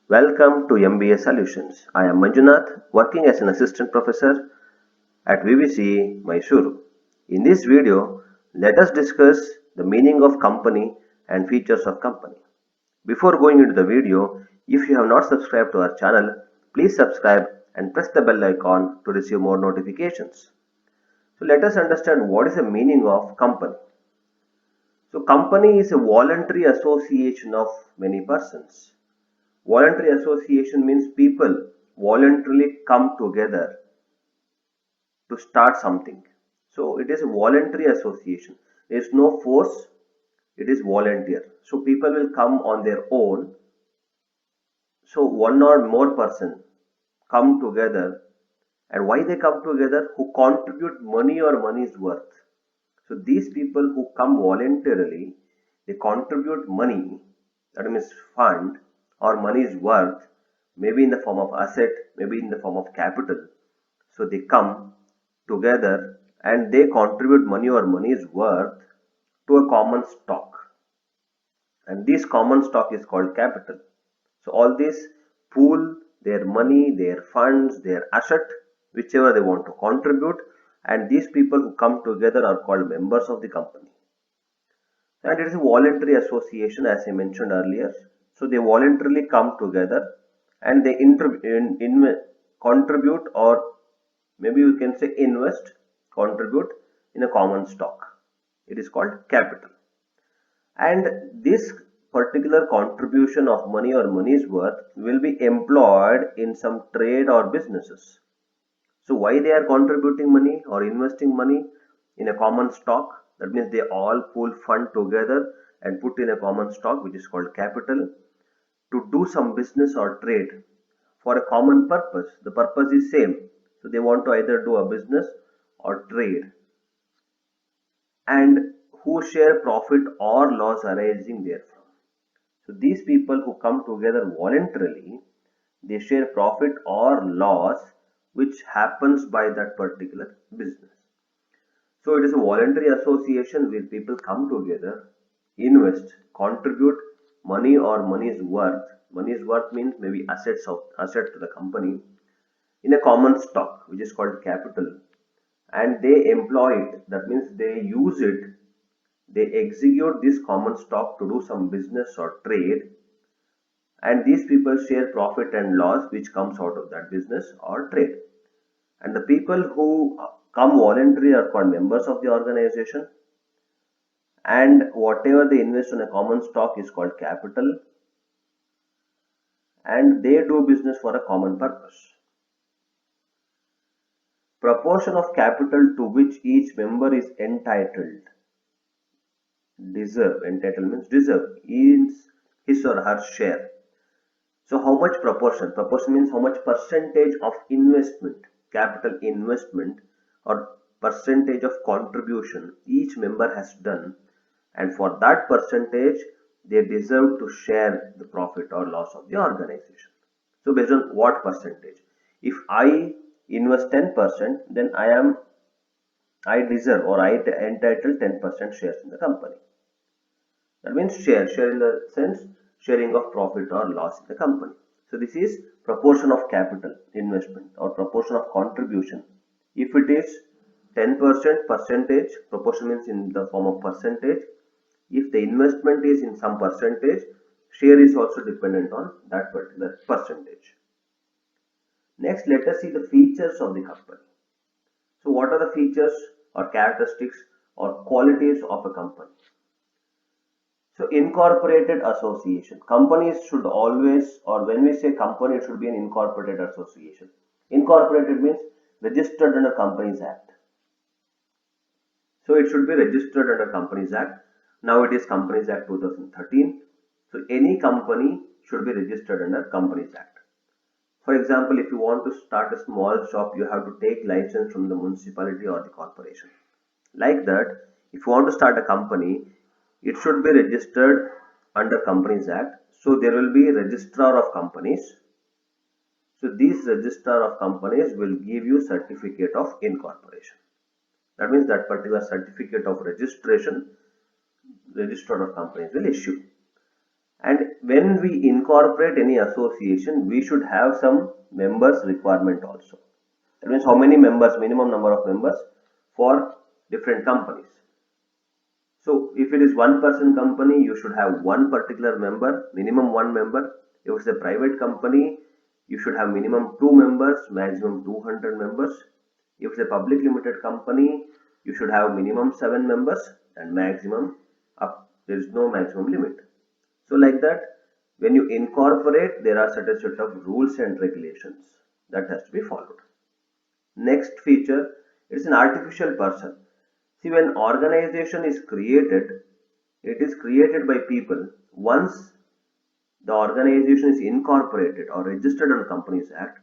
Welcome to MBA Solutions. I am Manjunath, working as an assistant professor at VVC Mysuru. In this video, let us discuss the meaning of company and features of company. Before going into the video, if you have not subscribed to our channel, please subscribe and press the bell icon to receive more notifications. So let us understand what is the meaning of company. So company is a voluntary association of many persons. Voluntary association means people voluntarily come together to start something. So it is a voluntary association. There is no force, it is volunteer. So people will come on their own. So one or more person come together, and why they come together? Who contribute money or money's worth. So these people who come voluntarily, they contribute money, that means fund or money's worth, maybe in the form of asset, maybe in the form of capital. So they come together and they contribute money or money's worth to a common stock. And this common stock is called capital. So all this pool their money, their funds, their asset, whichever they want to contribute, and these people who come together are called members of the company. And it is a voluntary association, as I mentioned earlier. So they voluntarily come together and they contribute, or maybe you can say invest, contribute in a common stock. It is called capital. And this particular contribution of money or money's worth will be employed in some trade or businesses. So why they are contributing money or investing money in a common stock? That means they all pool fund together and put in a common stock, which is called capital, to do some business or trade for a common purpose. The purpose is same. So they want to either do a business or trade, and who share profit or loss arising therefrom. So these people who come together voluntarily, they share profit or loss which happens by that particular business. So it is a voluntary association where people come together, invest, contribute money or money's worth. Money's worth means maybe asset to the company in a common stock, which is called capital, and they employ it. That means they use it. They execute this common stock to do some business or trade, and these people share profit and loss which comes out of that business or trade. And the people who come voluntarily are called members of the organization, and whatever they invest in a common stock is called capital, and they do business for a common purpose. Proportion of capital to which each member is entitled. Entitled means deserve, is his or her share. So how much proportion? Proportion means how much percentage of investment, capital investment, or percentage of contribution each member has done, and for that percentage they deserve to share the profit or loss of the organization. So based on what percentage? If I invest 10%, then I deserve, or I entitled 10% shares in the company. That means share in the sense sharing of profit or loss in the company. So this is proportion of capital investment or proportion of contribution. If it is 10% percentage, proportion means in the form of percentage. If the investment is in some percentage, share is also dependent on that particular percentage. Next, let us see the features of the company. So what are the features or characteristics or qualities of a company? So incorporated association. Companies should always, or when we say company, it should be an incorporated association. Incorporated means registered under Companies Act. So it should be registered under Companies Act. Now it is Companies Act 2013. So any company should be registered under Companies Act. For example, if you want to start a small shop, you have to take license from the municipality or the corporation. Like that, if you want to start a company, it should be registered under Companies Act. So there will be a registrar of companies. So this registrar of companies will give you certificate of incorporation. That means that particular certificate of registration, registrar of companies will issue. And when we incorporate any association, we should have some members requirement also. That means how many members, minimum number of members for different companies. So if it is one person company, you should have one particular member, minimum one member. If it's a private company, you should have minimum two members, maximum 200 members. If it's a public limited company, you should have minimum seven members and maximum up. There is no maximum limit. So like that, when you incorporate, there are certain set of rules and regulations that has to be followed. Next feature is an artificial person. See, when organization is created, it is created by people. Once the organization is incorporated or registered on Companies Act,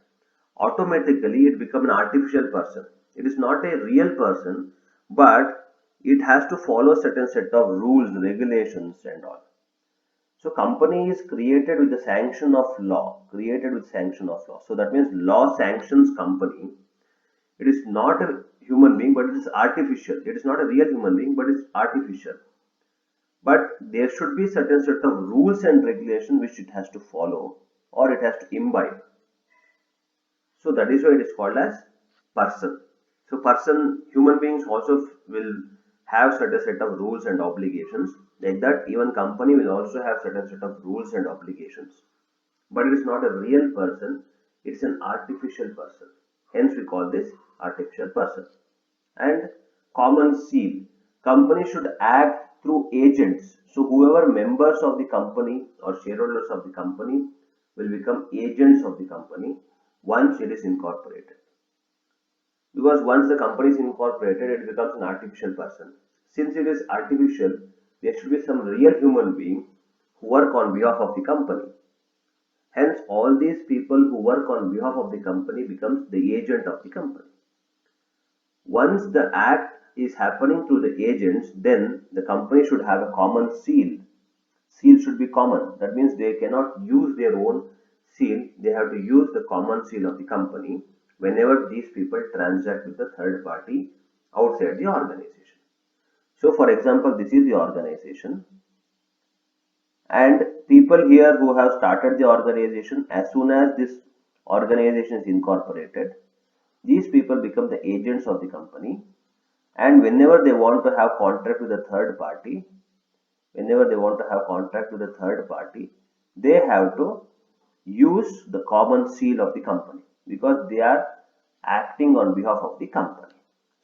automatically it becomes an artificial person. It is not a real person, but it has to follow certain set of rules, regulations and all. So company is created with the sanction of law, created with sanction of law. So that means law sanctions company. It is not a human being, but it is artificial. It is not a real human being, but it's artificial. But there should be certain set of rules and regulations which it has to follow or it has to imbibe. So that is why it is called as person. So person, human beings also will have certain set of rules and obligations. Like that, even company will also have certain set of rules and obligations. But it is not a real person, it's an artificial person. Hence we call this artificial person. And common seal. Company should act through agents. So whoever members of the company or shareholders of the company will become agents of the company once it is incorporated. Because once the company is incorporated, it becomes an artificial person. Since it is artificial, there should be some real human being who work on behalf of the company. Hence, all these people who work on behalf of the company becomes the agent of the company. Once the act is happening through the agents, then the company should have a common seal. Seal should be common. That means they cannot use their own seal. They have to use the common seal of the company whenever these people transact with the third party outside the organization. So for example, this is the organization and people here who have started the organization, as soon as this organization is incorporated, these people become the agents of the company, and whenever they want to have contract with a third party, they have to use the common seal of the company because they are acting on behalf of the company.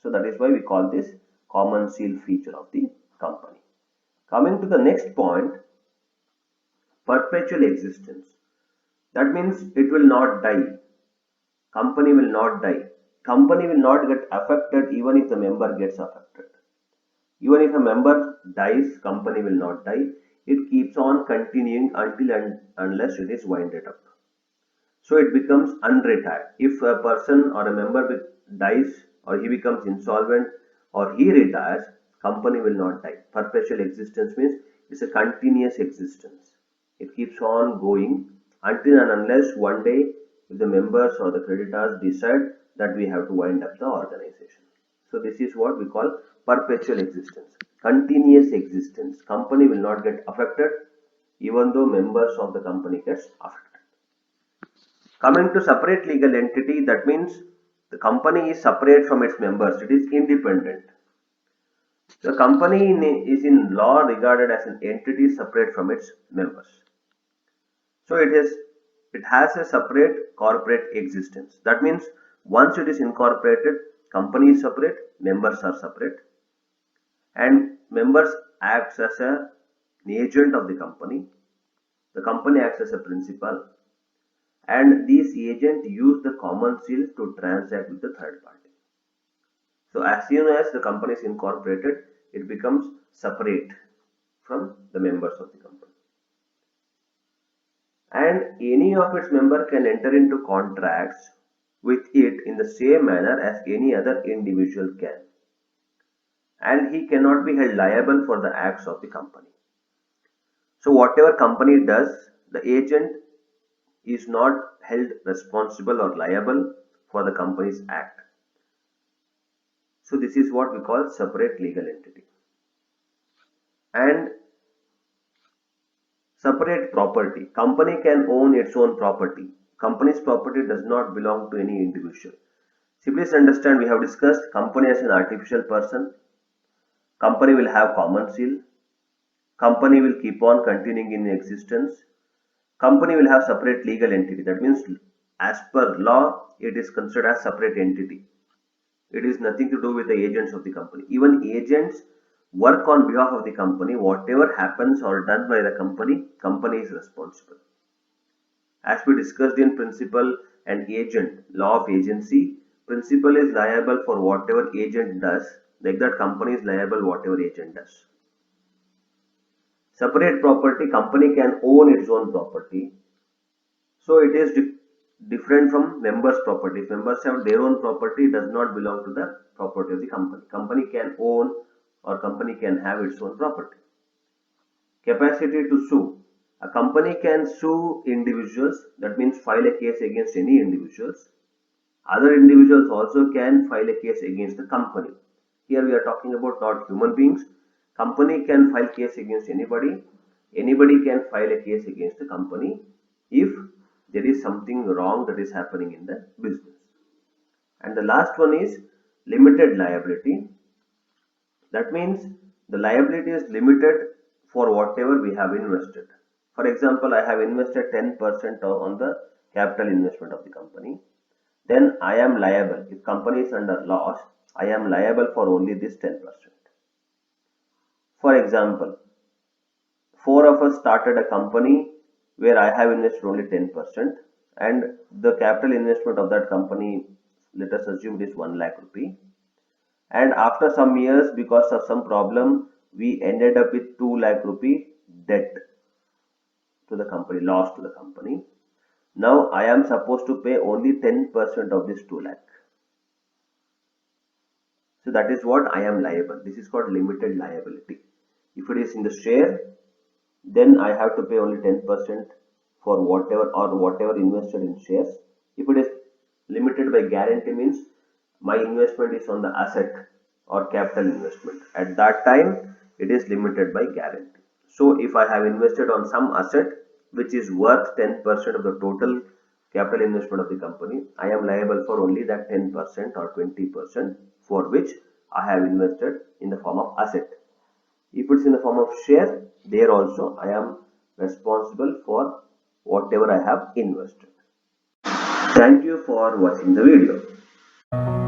So that is why we call this common seal feature of the company. Coming to the next point, perpetual existence. That means it will not die. Company will not die. Company will not get affected even if the member gets affected. Even if a member dies, company will not die. It keeps on continuing until and unless it is winded up. So it becomes unretired. If a person or a member dies or he becomes insolvent or he retires, company will not die. Perpetual existence means it's a continuous existence. It keeps on going until and unless one day if the members or the creditors decide that we have to wind up the organization. So this is what we call perpetual existence, continuous existence. Company will not get affected even though members of the company gets affected. Coming to separate legal entity, that means the company is separate from its members, it is independent. The company is in law regarded as an entity separate from its members. So it has a separate corporate existence. That means once it is incorporated, company is separate, members are separate, and members acts as an agent of the company. The company acts as a principal, and these agents use the common seal to transact with the third party. So as soon as the company is incorporated, it becomes separate from the members of the company. And any of its members can enter into contracts with it in the same manner as any other individual can. And he cannot be held liable for the acts of the company. So whatever company does, the agent is not held responsible or liable for the company's act. So this is what we call separate legal entity. And Separate property. Company can own its own property. Company's property does not belong to any individual. Simply understand, we have discussed company as an artificial person. Company will have common seal. Company will keep on continuing in existence. Company will have separate legal entity. That means as per law, it is considered as separate entity. It is nothing to do with the agents of the company. Even agents work on behalf of the company. Whatever happens or done by the company is responsible. As we discussed in principal and agent, law of agency, principal is liable for whatever agent does, like that company is liable whatever agent does. Separate property, company can own its own property. So it is different from members' property. If members have their own property, it does not belong to the property of the company. Company can own or company can have its own property. Capacity to sue. A company can sue individuals, that means file a case against any individuals. Other individuals also can file a case against the company. Here we are talking about not human beings. Company can file case against anybody. Anybody can file a case against the company if there is something wrong that is happening in the business. And the last one is limited liability. That means the liability is limited for whatever we have invested. For example, I have invested 10% on the capital investment of the company. Then I am liable. If company is under loss, I am liable for only this 10%. For example, 4 of us started a company where I have invested only 10%, and the capital investment of that company, let us assume it is 1 lakh rupee. And after some years, because of some problem, we ended up with 2 lakh rupee debt to the company, loss to the company. Now I am supposed to pay only 10% of this 2 lakh. So that is what I am liable. This is called limited liability. If it is in the share, then I have to pay only 10% for whatever invested in shares. If it is limited by guarantee, means my investment is on the asset or capital investment. At that time, it is limited by guarantee. So if I have invested on some asset which is worth 10% of the total capital investment of the company, I am liable for only that 10% or 20% for which I have invested in the form of asset. If it's in the form of share, there also I am responsible for whatever I have invested. Thank you for watching the video.